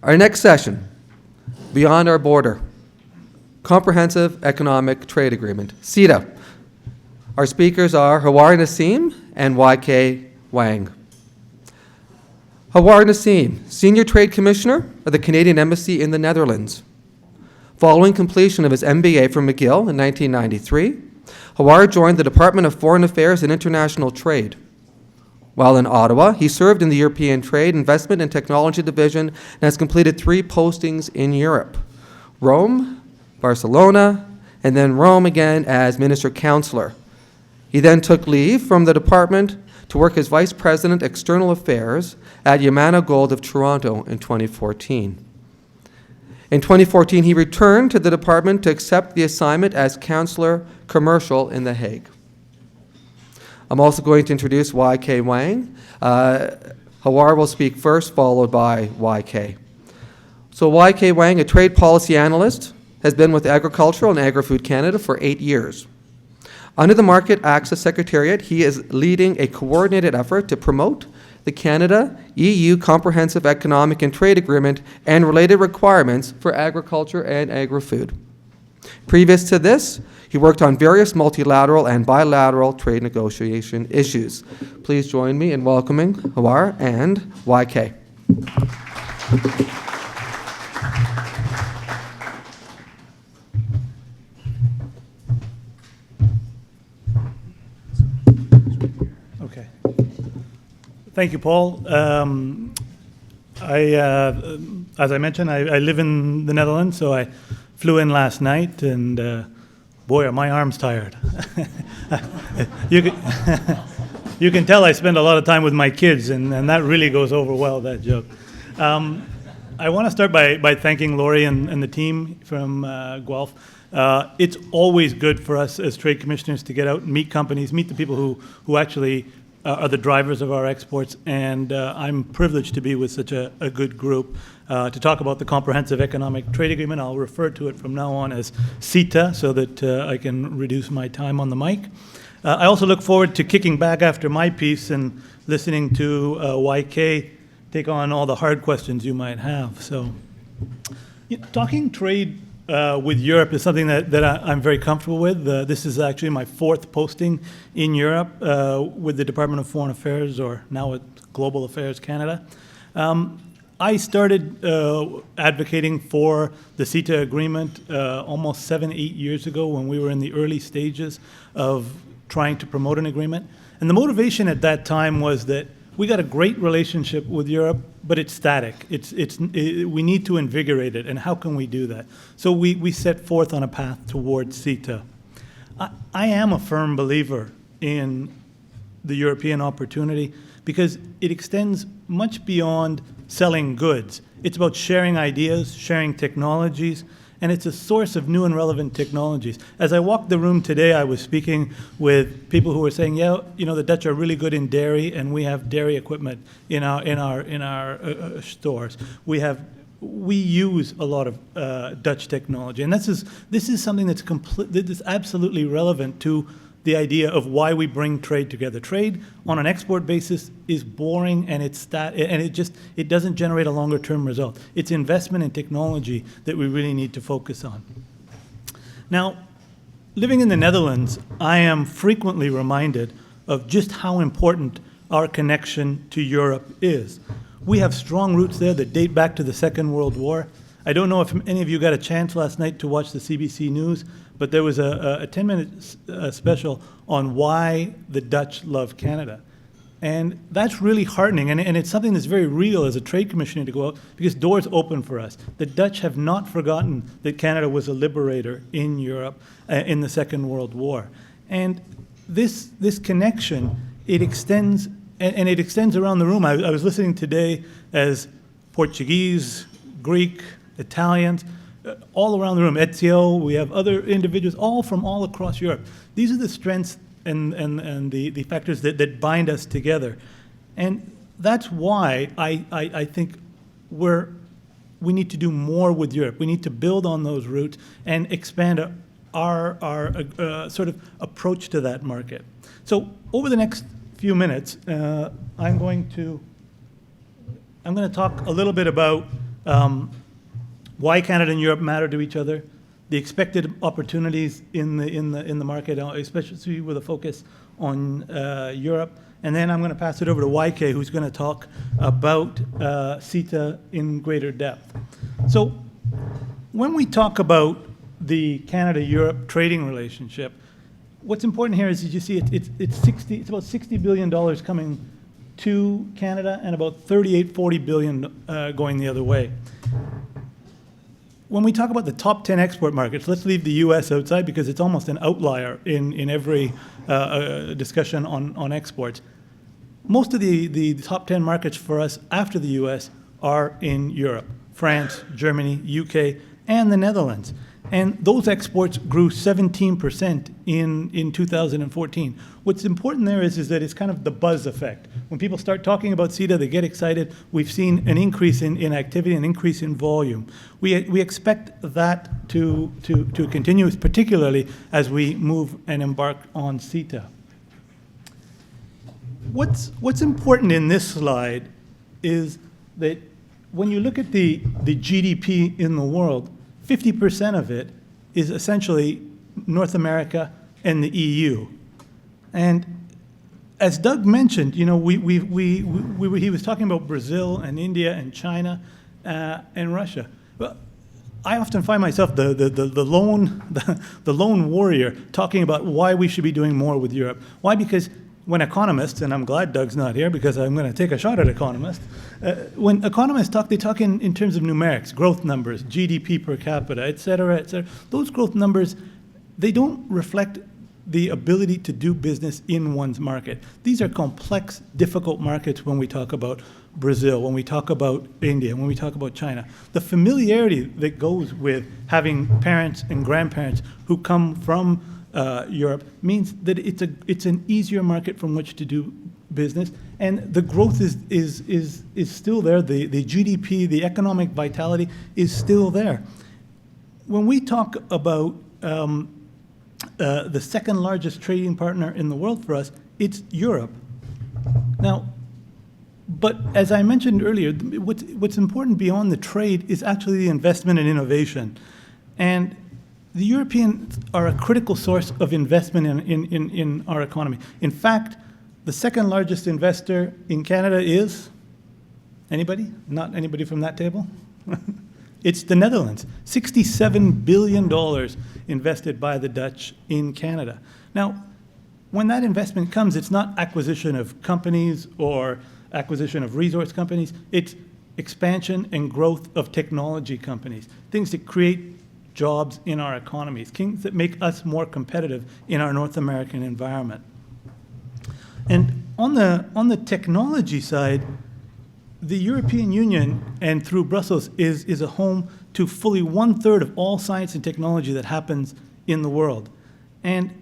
Our next session, Beyond Our Border, Comprehensive Economic Trade Agreement, CETA. Our speakers are Khawar Nasim and Wang. Khawar Nasim, Senior Trade Commissioner of the Canadian Embassy in the Netherlands. Following completion of his MBA from McGill in 1993, Khawar joined the Department of Foreign Affairs and International Trade. While in Ottawa, he served in the European Trade, Investment, and Technology Division and has completed 3 postings in Europe: Rome, Barcelona, and then Rome again as Minister Counselor. He then took leave from the department to work as Vice President, External Affairs at Yamana Gold of Toronto in 2014. In 2014, he returned to the department to accept the assignment as Counselor Commercial in The Hague. I'm also going to introduce Wang. Khawar will speak first, followed by YK. So Wang, a trade policy analyst, has been with Agricultural and Agri-Food Canada for 8 years. Under the Market Access Secretariat, he is leading a coordinated effort to promote the Canada-EU Comprehensive Economic and Trade Agreement and related requirements for agriculture and agri-food. Previous to this, he worked on various multilateral and bilateral trade negotiation issues. Please join me in welcoming Khawar and YK. Okay. Thank you, Paul. As I mentioned, I live in the Netherlands, so I flew in last night, and boy, are my arms tired. You can tell I spend a lot of time with my kids, and that really goes over well, that joke. I want to start by thanking Lori and the team from Guelph. It's always good for us as trade commissioners to get out and meet companies, meet the people who actually are the drivers of our exports, and I'm privileged to be with such a good group to talk about the Comprehensive Economic Trade Agreement. I'll refer to it from now on as CETA so that I can reduce my time on the mic. I also look forward to kicking back after my piece and listening to YK take on all the hard questions you might have. So, talking trade with Europe is something that I'm very comfortable with. This is actually my 4th posting in Europe with the Department of Foreign Affairs, or now with Global Affairs Canada. I started advocating for the CETA agreement almost 7-8 years ago when we were in the early stages of trying to promote an agreement. And the motivation at that time was that we got a great relationship with Europe, but it's static. We need to invigorate it, and how can we do that? So we set forth on a path towards CETA. I am a firm believer in the European opportunity because it extends much beyond selling goods. It's about sharing ideas, sharing technologies, and it's a source of new and relevant technologies. As I walked the room today, I was speaking with people who were saying, the Dutch are really good in dairy, and we have dairy equipment in our stores. We use a lot of Dutch technology, and this is something that is absolutely relevant to the idea of why we bring trade together. Trade on an export basis is boring, and it doesn't generate a longer term result. It's investment in technology that we really need to focus on. Now, living in the Netherlands, I am frequently reminded of just how important our connection to Europe is. We have strong roots there that date back to the Second World War. I don't know if any of you got a chance last night to watch the CBC News, but there was a 10-minute special on why the Dutch love Canada. And that's really heartening, and it's something that's very real as a trade commissioner to go out, because doors open for us. The Dutch have not forgotten that Canada was a liberator in Europe in the Second World War. And this connection, it extends, and it extends around the room. I was listening today as Portuguese, Greek, Italians, all around the room, Ezio, we have other individuals, all from all across Europe. These are the strengths and the factors that bind us together. And that's why I think we need to do more with Europe. We need to build on those roots and expand our sort of approach to that market. So over the next few minutes, I'm going to talk a little bit about why Canada and Europe matter to each other, the expected opportunities in the market, especially with a focus on Europe. And then I'm going to pass it over to YK, who's going to talk about CETA in greater depth. So when we talk about the Canada-Europe trading relationship, what's important here is, as you see, it's about $60 billion coming to Canada and about 40 billion going the other way. When we talk about the top 10 export markets, let's leave the US outside because it's almost an outlier in every discussion on exports. Most of the top 10 markets for us after the US are in Europe: France, Germany, UK, and the Netherlands. And those exports grew 17% in 2014. What's important there is that it's kind of the buzz effect. When people start talking about CETA, they get excited. We've seen an increase in activity, an increase in volume. We expect that to continue, particularly as we move and embark on CETA. What's important in this slide is that when you look at the GDP in the world, 50% of it is essentially North America and the EU. And as Doug mentioned, you know, he was talking about Brazil and India and China and Russia. Well, I often find myself the lone warrior talking about why we should be doing more with Europe. Why? Because when economists, and I'm glad Doug's not here because I'm going to take a shot at economists, when economists talk, they talk in terms of numerics, growth numbers, GDP per capita, et cetera, et cetera. Those growth numbers, they don't reflect the ability to do business in one's market. These are complex, difficult markets when we talk about Brazil, when we talk about India, when we talk about China. The familiarity that goes with having parents and grandparents who come from Europe means that it's an easier market from which to do business, and the growth is still there. The GDP, the economic vitality is still there. When we talk about the second largest trading partner in the world for us, it's Europe. Now, but as I mentioned earlier, what's important beyond the trade is actually the investment and innovation. And the Europeans are a critical source of investment in our economy. In fact, the second largest investor in Canada is anybody? Not anybody from that table? It's the Netherlands. $67 billion invested by the Dutch in Canada. Now, when that investment comes, it's not acquisition of companies or acquisition of resource companies. It's expansion and growth of technology companies, things that create jobs in our economies, things that make us more competitive in our North American environment. And on the technology side, the European Union, and through Brussels, is a home to fully 1/3 of all science and technology that happens in the world. And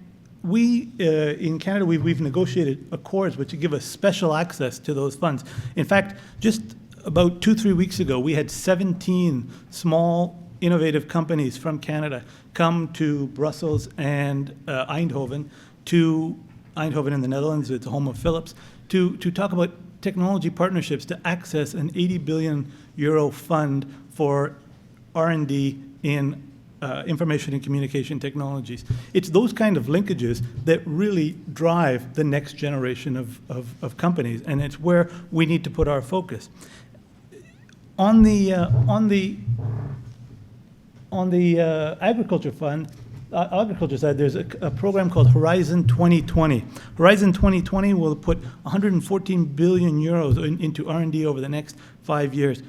we, in Canada, we've negotiated accords which give us special access to those funds. In fact, just about 2-3 weeks ago, we had 17 small innovative companies from Canada come to Brussels and Eindhoven in the Netherlands, it's the home of Philips, to talk about technology partnerships to access an 80 billion euro fund for R&D in information and communication technologies. It's those kind of linkages that really drive the next generation of companies, and it's where we need to put our focus. On the agriculture side, there's a program called Horizon 2020. Horizon 2020 will put 114 billion euros into R&D over the next 5 years,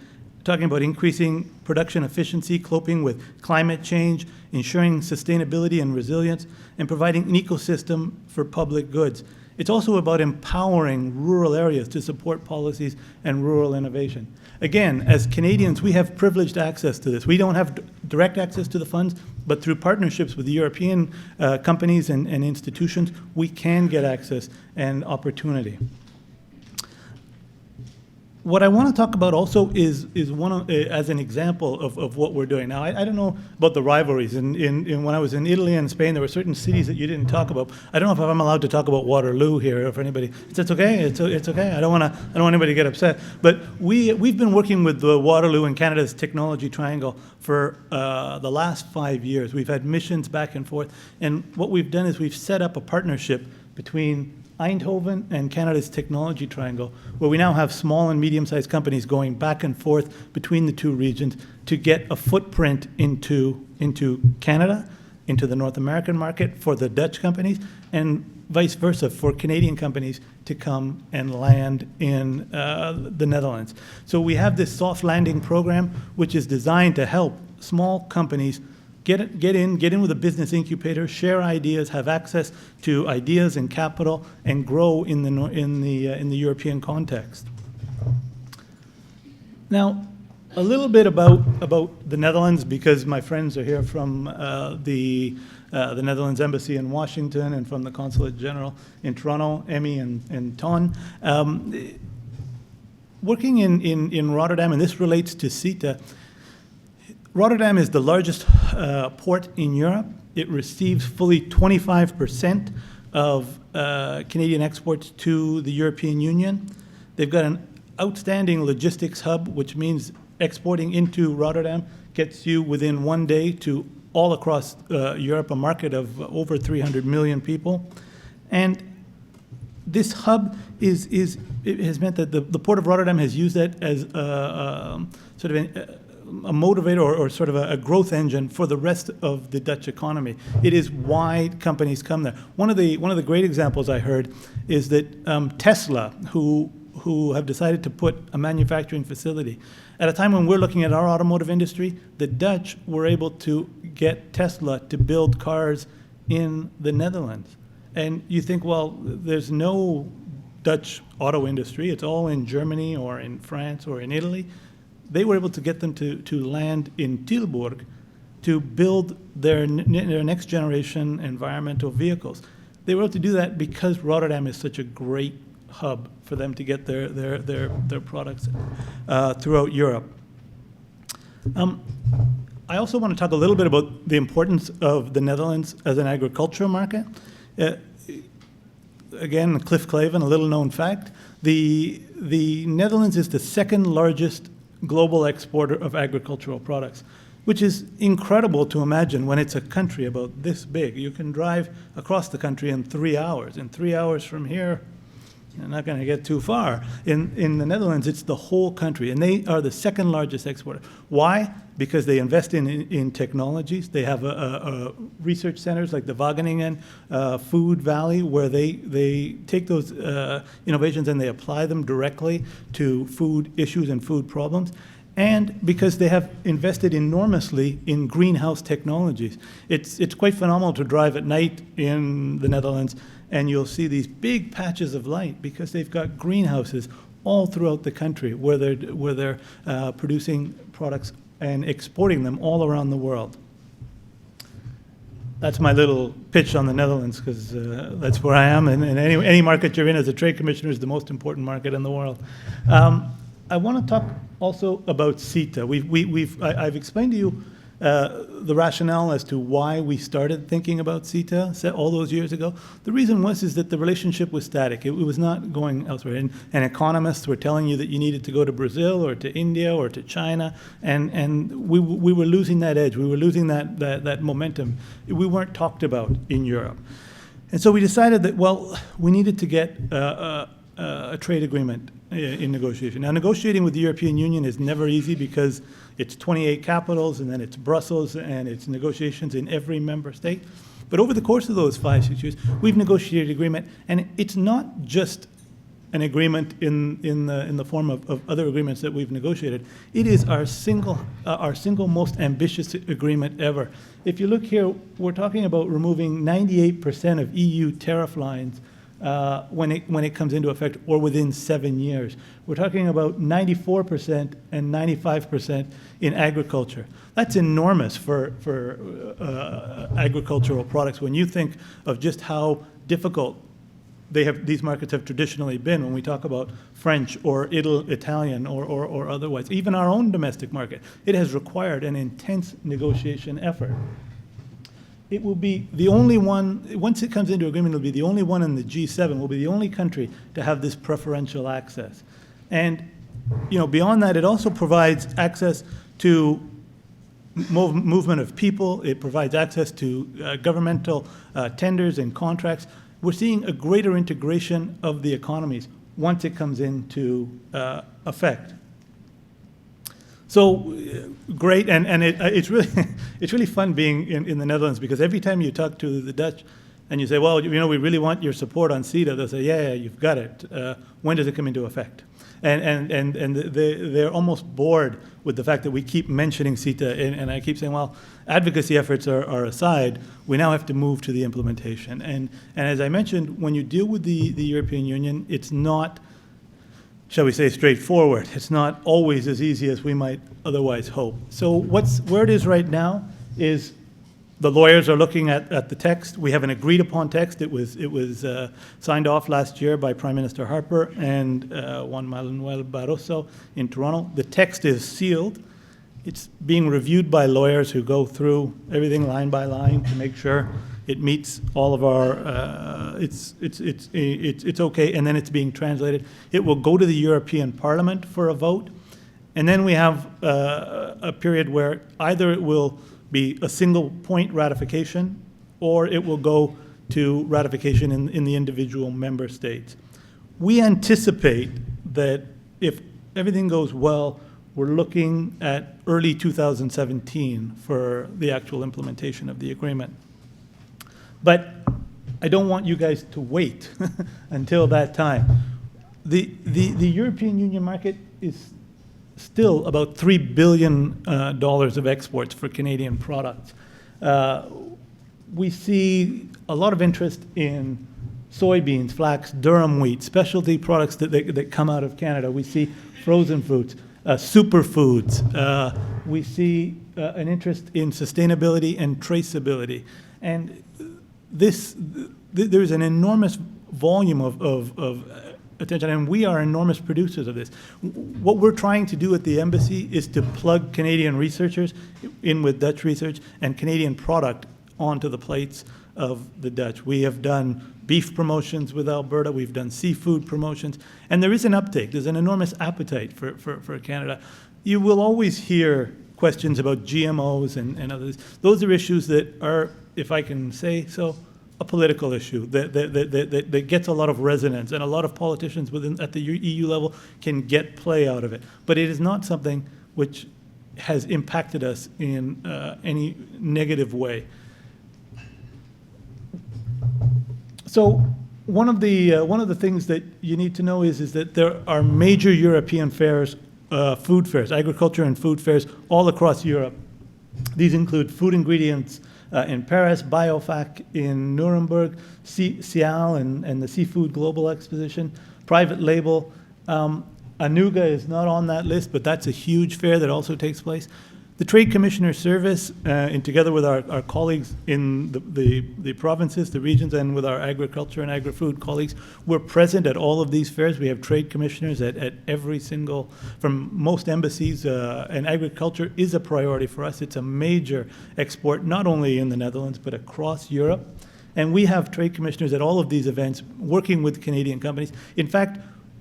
talking about increasing production efficiency, coping with climate change, ensuring sustainability and resilience, and providing an ecosystem for public goods. It's also about empowering rural areas to support policies and rural innovation. Again, as Canadians, we have privileged access to this. We don't have direct access to the funds, but through partnerships with the European companies and institutions, we can get access and opportunity. What I want to talk about also is one of, as an example of what we're doing. Now, I don't know about the rivalries. When I was in Italy and Spain, there were certain cities that you didn't talk about. I don't know if I'm allowed to talk about Waterloo here, or if anybody. It's okay. It's okay. I don't want anybody to get upset. But we've been working with the Waterloo and Canada's technology triangle for the last 5 years. We've had missions back and forth, and what we've done is we've set up a partnership between Eindhoven and Canada's technology triangle, where we now have small and medium-sized companies going back and forth between the two regions to get a footprint into Canada, into the North American market for the Dutch companies, and vice versa for Canadian companies to come and land in the Netherlands. So we have this soft landing program, which is designed to help small companies get in with a business incubator, share ideas, have access to ideas and capital, and grow in the European context. Now, a little bit about the Netherlands, because my friends are here from the Netherlands Embassy in Washington and from the Consulate General in Toronto, Emmy and Ton. Working in Rotterdam, and this relates to CETA. Rotterdam is the largest port in Europe. It receives fully 25% of Canadian exports to the European Union. They've got an outstanding logistics hub, which means exporting into Rotterdam gets you within 1 day to all across Europe, a market of over 300 million people. And this hub it has meant that the Port of Rotterdam has used that as sort of a motivator or sort of a growth engine for the rest of the Dutch economy. It is why companies come there. One of the great examples I heard is that Tesla, who have decided to put a manufacturing facility, at a time when we're looking at our automotive industry, the Dutch were able to get Tesla to build cars in the Netherlands. And you think, well, there's no Dutch auto industry. It's all in Germany or in France or in Italy. They were able to get them to land in Tilburg to build their next generation environmental vehicles. They were able to do that because Rotterdam is such a great hub for them to get their products throughout Europe. I also want to talk a little bit about the importance of the Netherlands as an agricultural market. Again, Cliff Clavin, a little known fact, the Netherlands is the second largest global exporter of agricultural products, which is incredible to imagine when it's a country about this big. You can drive across the country in 3 hours. In 3 hours from here, you're not going to get too far. In the Netherlands, it's the whole country, and they are the second largest exporter. Why? Because they invest in technologies. They have research centers like the Wageningen Food Valley, where they take those innovations and they apply them directly to food issues and food problems. And because they have invested enormously in greenhouse technologies. It's quite phenomenal to drive at night in the Netherlands, and you'll see these big patches of light because they've got greenhouses all throughout the country where they're producing products and exporting them all around the world. That's my little pitch on the Netherlands, because that's where I am, and any market you're in as a trade commissioner is the most important market in the world. I want to talk also about CETA. I've explained to you the rationale as to why we started thinking about CETA all those years ago. The reason is that the relationship was static. It was not going elsewhere. And economists were telling you that you needed to go to Brazil or to India or to China, and we were losing that edge. We were losing that momentum. We weren't talked about in Europe. And so we decided that, well, we needed to get a trade agreement in negotiation. Now, negotiating with the European Union is never easy because it's 28 capitals, and then it's Brussels, and it's negotiations in every member state. But over the course of those 5-6 years, we've negotiated agreement, and it's not just an agreement in the form of other agreements that we've negotiated. It is our single most ambitious agreement ever. If you look here, we're talking about removing 98% of EU tariff lines when it comes into effect, or within 7 years. We're talking about 94% and 95% in agriculture. That's enormous for agricultural products when you think of just how difficult these markets have traditionally been when we talk about French or Italian or otherwise. Even our own domestic market, it has required an intense negotiation effort. It will be the only one, once it comes into agreement, it will be the only one in the G7, will be the only country to have this preferential access. And, beyond that, it also provides access to movement of people. It provides access to governmental tenders and contracts. We're seeing a greater integration of the economies once it comes into effect. So great, and it's really fun being in the Netherlands, because every time you talk to the Dutch and you say, well, we really want your support on CETA, they'll say, yeah, you've got it. When does it come into effect? And they're almost bored with the fact that we keep mentioning CETA, and I keep saying, well, advocacy efforts are aside, we now have to move to the implementation. And as I mentioned, when you deal with the European Union, it's not, shall we say, straightforward. It's not always as easy as we might otherwise hope. So where it is right now is the lawyers are looking at the text. We have an agreed upon text. It was signed off last year by Prime Minister Harper and Juan Manuel Barroso in Toronto. The text is sealed. It's being reviewed by lawyers who go through everything line by line to make sure it meets all of our, it's okay, and then it's being translated. It will go to the European Parliament for a vote, and then we have a period where either it will be a single point ratification, or it will go to ratification in the individual member states. We anticipate that if everything goes well, we're looking at early 2017 for the actual implementation of the agreement. But I don't want you guys to wait until that time. The European Union market is still about $3 billion of exports for Canadian products. We see a lot of interest in soybeans, flax, durum wheat, specialty products that come out of Canada. We see frozen foods, superfoods. We see an interest in sustainability and traceability. And there's an enormous volume of attention, and we are enormous producers of this. What we're trying to do at the embassy is to plug Canadian researchers in with Dutch research and Canadian product onto the plates of the Dutch. We have done beef promotions with Alberta, we've done seafood promotions, and there is an uptake. There's an enormous appetite for Canada. You will always hear questions about GMOs and others. Those are issues that are, if I can say so, a political issue that gets a lot of resonance, and a lot of politicians at the EU level can get play out of it. But it is not something which has impacted us in any negative way. So one of the things that you need to know is that there are major European fairs, food fairs, agriculture and food fairs all across Europe. These include food ingredients in Paris, Biofac in Nuremberg, Cial and the Seafood Global Exposition, Private Label. Anuga is not on that list, but that's a huge fair that also takes place. The Trade Commissioner Service, and together with our colleagues in the provinces, the regions, and with our agriculture and agri-food colleagues, we're present at all of these fairs. We have trade commissioners at every single, from most embassies, and agriculture is a priority for us. It's a major export, not only in the Netherlands, but across Europe. And we have trade commissioners at all of these events working with Canadian companies. In fact,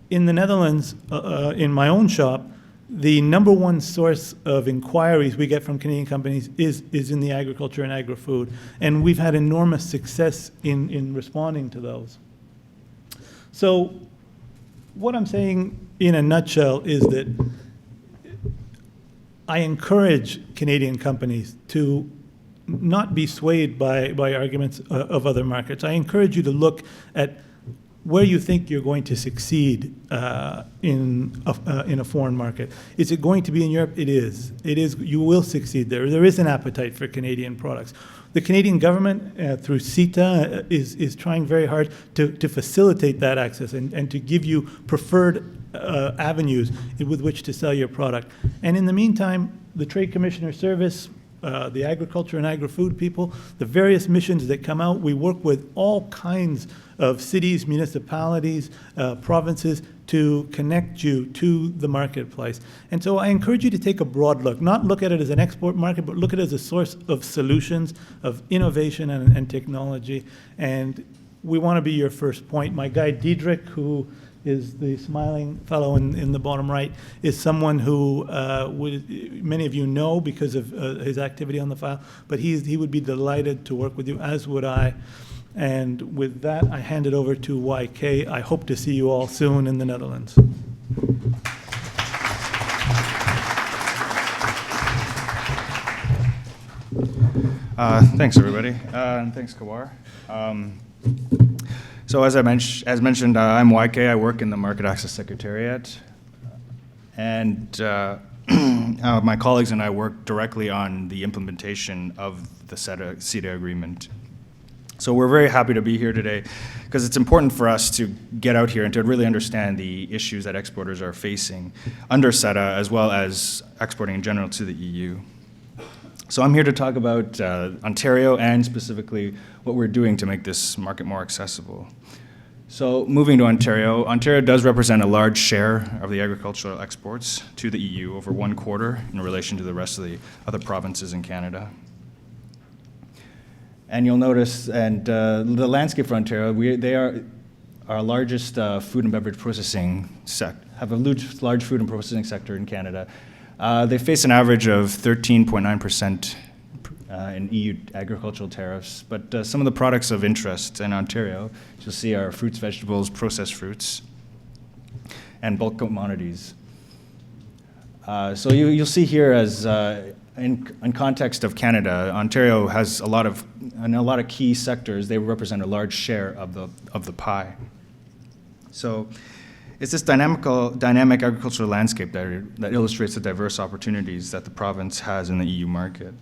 in the Netherlands, in my own shop, the number one source of inquiries we get from Canadian companies is in the agriculture and agri-food, and we've had enormous success in responding to those. So what I'm saying in a nutshell is that I encourage Canadian companies to not be swayed by arguments of other markets. I encourage you to look at where you think you're going to succeed in a foreign market. Is it going to be in Europe? It is. It is. You will succeed there. There is an appetite for Canadian products. The Canadian government, through CETA, is trying very hard to facilitate that access and to give you preferred avenues with which to sell your product. And in the meantime, the Trade Commissioner Service the agriculture and agri-food people, the various missions that come out. We work with all kinds of cities, municipalities, provinces to connect you to the marketplace. And so I encourage you to take a broad look, not look at it as an export market, but look at it as a source of solutions, of innovation and technology. And we want to be your first point. My guy, Diedrich, who is the smiling fellow in the bottom right, is someone who many of you know because of his activity on the file, but he would be delighted to work with you, as would I. And with that, I hand it over to YK. I hope to see you all soon in the Netherlands. Thanks, everybody, and thanks, Khawar. So as mentioned, I'm YK. I work in the Market Access Secretariat, and my colleagues and I work directly on the implementation of the CETA agreement. So we're very happy to be here today because it's important for us to get out here and to really understand the issues that exporters are facing under CETA, as well as exporting in general to the EU. So I'm here to talk about Ontario and specifically what we're doing to make this market more accessible. So moving to Ontario, Ontario does represent a large share of the agricultural exports to the EU, over 1/4 in relation to the rest of the other provinces in Canada. And you'll notice, and the landscape for Ontario, they are our largest food and beverage processing sector, have a large food and processing sector in Canada. They face an average of 13.9% in EU agricultural tariffs, but some of the products of interest in Ontario, you'll see, are fruits, vegetables, processed fruits, and bulk commodities. So you'll see here, as in context of Canada, Ontario has a lot of key sectors. They represent a large share of the pie. So it's this dynamic agricultural landscape that illustrates the diverse opportunities that the province has in the EU market.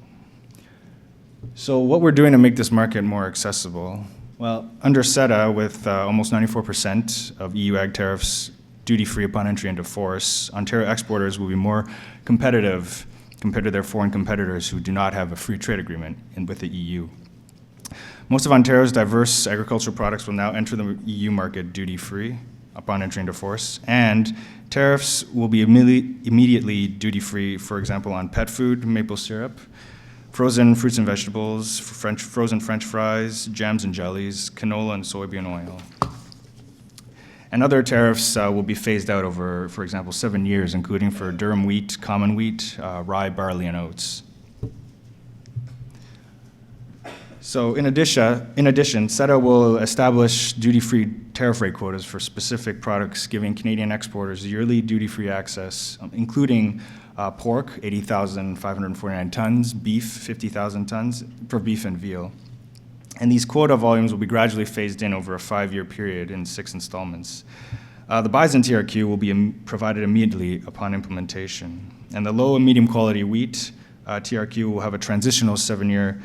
So what we're doing to make this market more accessible? Well, under CETA, with almost 94% of EU ag tariffs duty-free upon entry into force, Ontario exporters will be more competitive compared to their foreign competitors who do not have a free trade agreement with the EU. Most of Ontario's diverse agricultural products will now enter the EU market duty-free upon entry into force, and tariffs will be immediately duty-free, for example, on pet food, maple syrup, frozen fruits and vegetables, frozen French fries, jams and jellies, canola and soybean oil. And other tariffs will be phased out over, for example, 7 years, including for durum wheat, common wheat, rye, barley, and oats. So in addition, CETA will establish duty-free tariff rate quotas for specific products, giving Canadian exporters yearly duty-free access, including pork, 80,549 tons, beef, 50,000 tons, for beef and veal. And these quota volumes will be gradually phased in over a 5-year period in 6 installments. The bison TRQ will be provided immediately upon implementation. And the low and medium quality wheat TRQ will have a transitional 7-year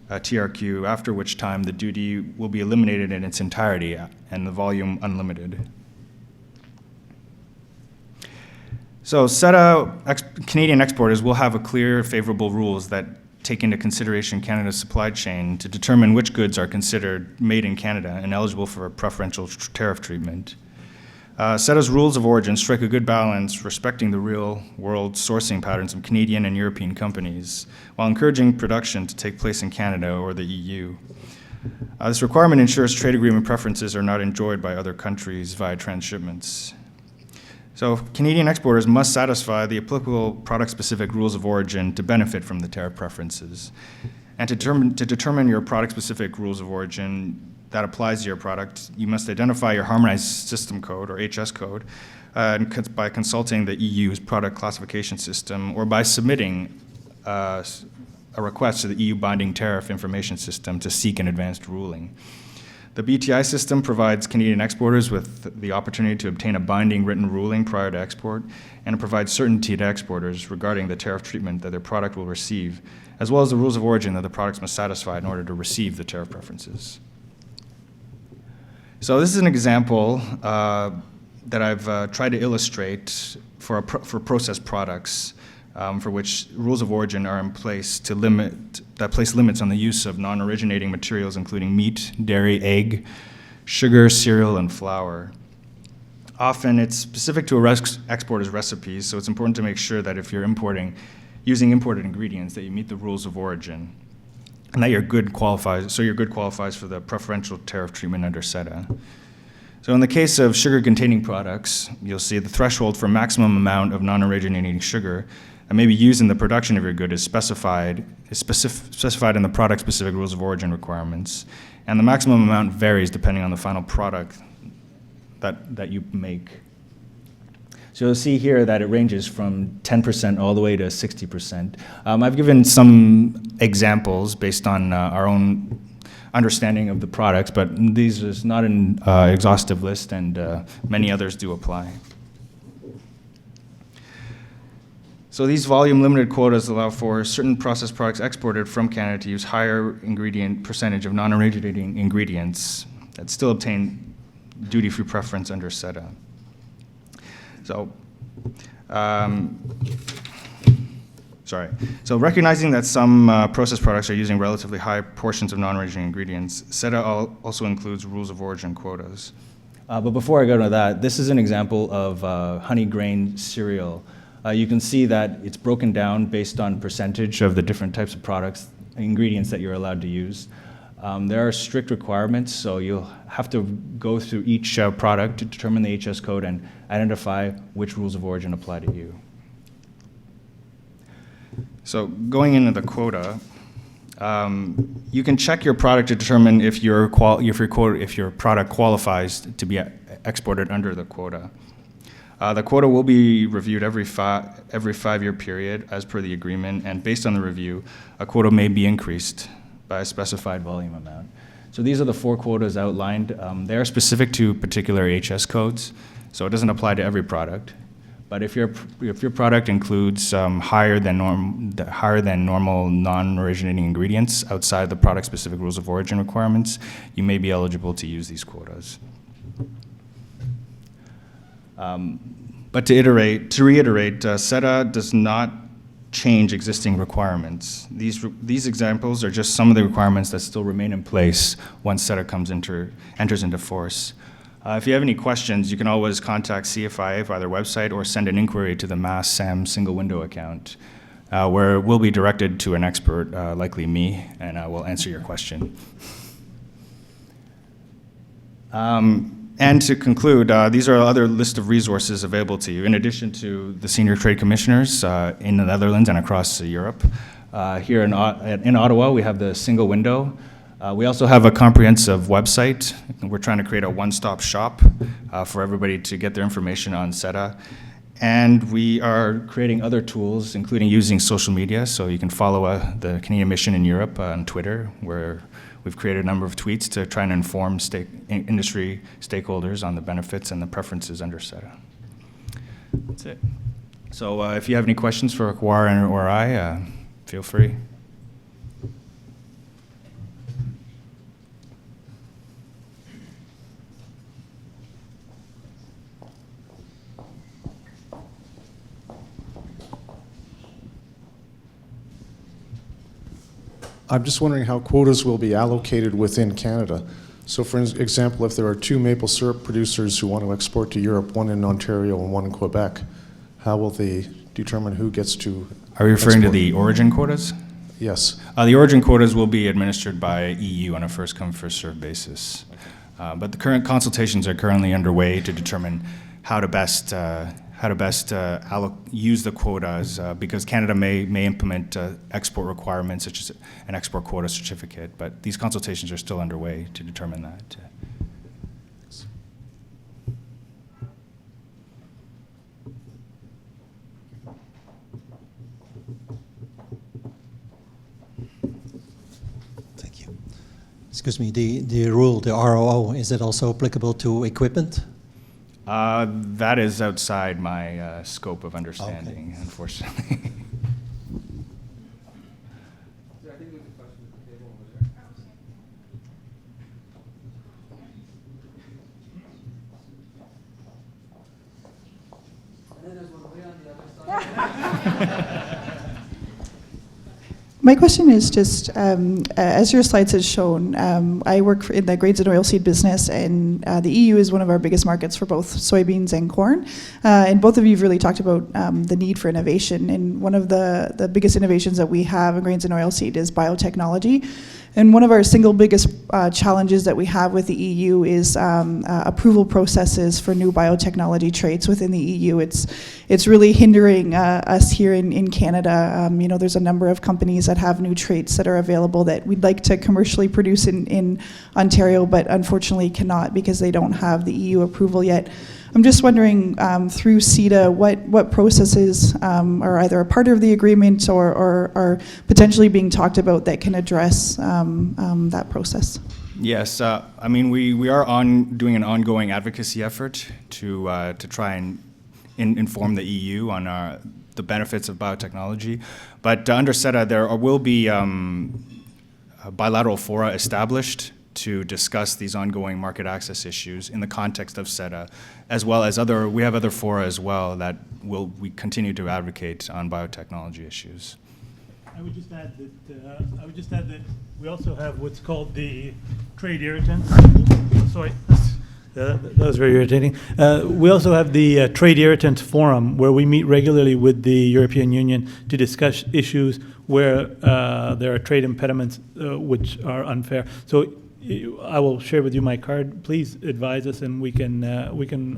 TRQ, after which time the duty will be eliminated in its entirety and the volume unlimited. So CETA Canadian exporters will have a clear, favorable rules that take into consideration Canada's supply chain to determine which goods are considered made in Canada and eligible for a preferential tariff treatment. CETA's rules of origin strike a good balance, respecting the real-world sourcing patterns of Canadian and European companies, while encouraging production to take place in Canada or the EU. This requirement ensures trade agreement preferences are not enjoyed by other countries via transshipments. So Canadian exporters must satisfy the applicable product-specific rules of origin to benefit from the tariff preferences. And to determine your product-specific rules of origin that applies to your product, you must identify your harmonized system code, or HS code, by consulting the EU's product classification system or by submitting a request to the EU binding tariff information system to seek an advanced ruling. The BTI system provides Canadian exporters with the opportunity to obtain a binding written ruling prior to export, and it provides certainty to exporters regarding the tariff treatment that their product will receive, as well as the rules of origin that the products must satisfy in order to receive the tariff preferences. So this is an example that I've tried to illustrate for processed products for which rules of origin are in place that place limits on the use of non-originating materials, including meat, dairy, egg, sugar, cereal, and flour. Often it's specific to a exporter's recipes, so it's important to make sure that if you're using imported ingredients, that you meet the rules of origin, and that your good qualifies for the preferential tariff treatment under CETA. So in the case of sugar-containing products, you'll see the threshold for maximum amount of non-originating sugar that may be used in the production of your good is specified in the product-specific rules of origin requirements, and the maximum amount varies depending on the final product that you make. So you'll see here that it ranges from 10% all the way to 60%. I've given some examples based on our own understanding of the products, but these is not an exhaustive list, and many others do apply. So these volume-limited quotas allow for certain processed products exported from Canada to use higher ingredient percentage of non-originating ingredients that still obtain duty-free preference under CETA. So, So recognizing that some processed products are using relatively high portions of non-originating ingredients, CETA also includes rules of origin quotas. But before I go into that, this is an example of honey grain cereal. You can see that it's broken down based on percentage of the different types of products, ingredients that you're allowed to use. There are strict requirements, so you'll have to go through each product to determine the HS code and identify which rules of origin apply to you. So going into the quota, you can check your product to determine if your product qualifies to be exported under the quota. The quota will be reviewed every 5-year period as per the agreement, and based on the review, a quota may be increased by a specified volume amount. So these are the 4 quotas outlined. They are specific to particular HS codes, so it doesn't apply to every product. But if your product includes higher than normal non-originating ingredients outside the product-specific rules of origin requirements, you may be eligible to use these quotas. But to reiterate, CETA does not change existing requirements. These examples are just some of the requirements that still remain in place once CETA enters into force. If you have any questions, you can always contact CFIA via their website or send an inquiry to the Mass SAM single window account, where we'll be directed to an expert, likely me, and I will answer your question. And to conclude, these are other list of resources available to you, in addition to the senior trade commissioners in the Netherlands and across Europe. Here in Ottawa, we have the single window. We also have a comprehensive website. We're trying to create a one-stop shop for everybody to get their information on CETA. And we are creating other tools, including using social media. So you can follow the Canadian Mission in Europe on Twitter, where we've created a number of tweets to try and inform industry stakeholders on the benefits and the preferences under CETA. That's it. So if you have any questions for Khawar or I, feel free. I'm just wondering how quotas will be allocated within Canada. So for example, if there are 2 maple syrup producers who want to export to Europe, one in Ontario and one in Quebec, how will they determine who gets to Are you referring export? to the origin quotas? Yes. The origin quotas will be administered by EU on a first-come, first-served basis. But the current consultations are currently underway to determine how to best use the quotas, because Canada may implement export requirements such as an export quota certificate, but these consultations are still underway to determine that. Thank you. Excuse me, the rule, the ROO, is it also applicable to equipment? That is outside my scope of understanding, okay. Unfortunately. I think there's a question at the table over there. And then there's one way on the other side. My question is just, as your slides has shown, I work in the grains and oilseed business, and the EU is one of our biggest markets for both soybeans and corn. And both of you have really talked about the need for innovation. And one of the biggest innovations that we have in grains and oilseed is biotechnology. And one of our single biggest challenges that we have with the EU is approval processes for new biotechnology traits within the EU. It's really hindering us here in Canada. There's a number of companies that have new traits that are available that we'd like to commercially produce in Ontario, but unfortunately cannot because they don't have the EU approval yet. I'm just wondering, through CETA, what processes are either a part of the agreement or are potentially being talked about that can address that process? Yes, we are doing an ongoing advocacy effort to try and inform the EU on the benefits of biotechnology. But under CETA, there will be bilateral fora established to discuss these ongoing market access issues in the context of CETA, as well as we have other fora as well that we continue to advocate on biotechnology issues. I would just add that we also have what's called the trade irritants. Sorry, that was very irritating. We also have the Trade Irritants Forum, where we meet regularly with the European Union to discuss issues where there are trade impediments which are unfair. So I will share with you my card. Please advise us, and we can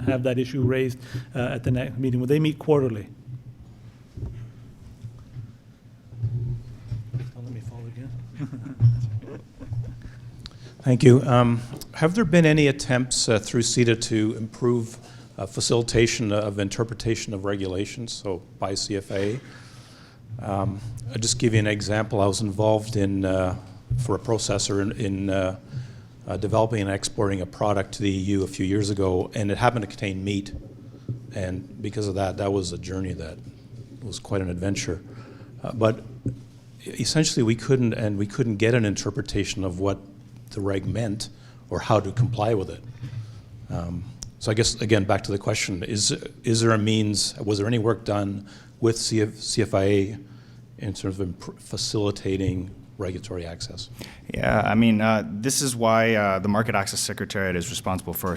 have that issue raised at the next meeting. Will they meet quarterly? Let me fall again. Thank you. Have there been any attempts through CETA to improve facilitation of interpretation of regulations, so by CFA? I'll just give you an example. I was involved for a processor in developing and exporting a product to the EU a few years ago, and it happened to contain meat. And because of that, that was a journey that was quite an adventure. But essentially, we couldn't get an interpretation of what the reg meant or how to comply with it. So I guess, again, back to the question, is there a means, was there any work done with CFIA in terms of facilitating regulatory access? Yeah, this is why the Market Access Secretariat is responsible for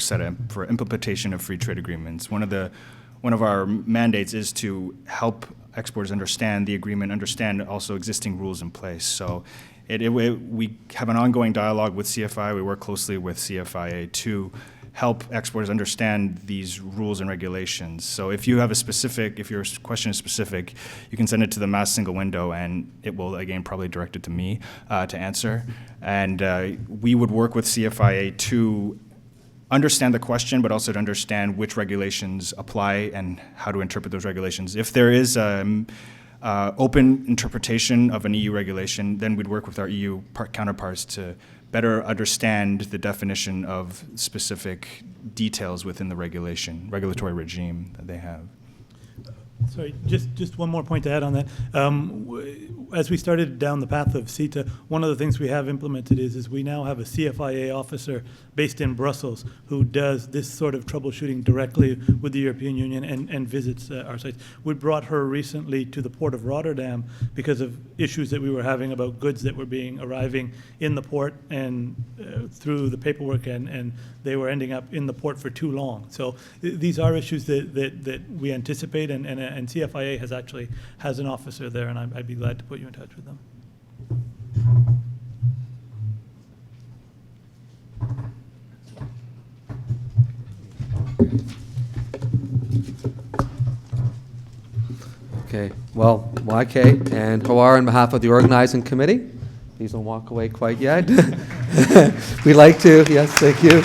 for implementation of free trade agreements. One of our mandates is to help exporters understand the agreement, understand also existing rules in place. So we have an ongoing dialogue with CFI. We work closely with CFIA to help exporters understand these rules and regulations. So if your question is specific, you can send it to the Mass Single Window, and it will, again, probably direct it to me to answer. And we would work with CFIA to understand the question, but also to understand which regulations apply and how to interpret those regulations. If there is open interpretation of an EU regulation, then we'd work with our EU counterparts to better understand the definition of specific details within the regulatory regime that they have. Sorry, just one more point to add on that. As we started down the path of CETA, one of the things we have implemented is we now have a CFIA officer based in Brussels who does this sort of troubleshooting directly with the European Union and visits our sites. We brought her recently to the port of Rotterdam because of issues that we were having about goods that were arriving in the port and through the paperwork, and they were ending up in the port for too long. So these are issues that we anticipate, and CFIA has an officer there, and I'd be glad to put you in touch with them. Okay, well, YK and Khawar, on behalf of the organizing committee, please don't walk away quite yet. We'd like to, yes, thank you.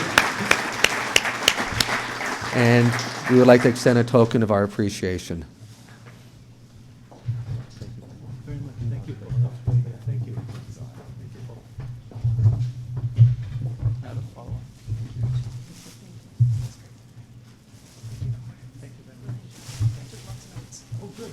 And we would like to extend a token of our appreciation. Very much. Thank you. Thank you. Adam, follow up. Thank you very much. Oh, good.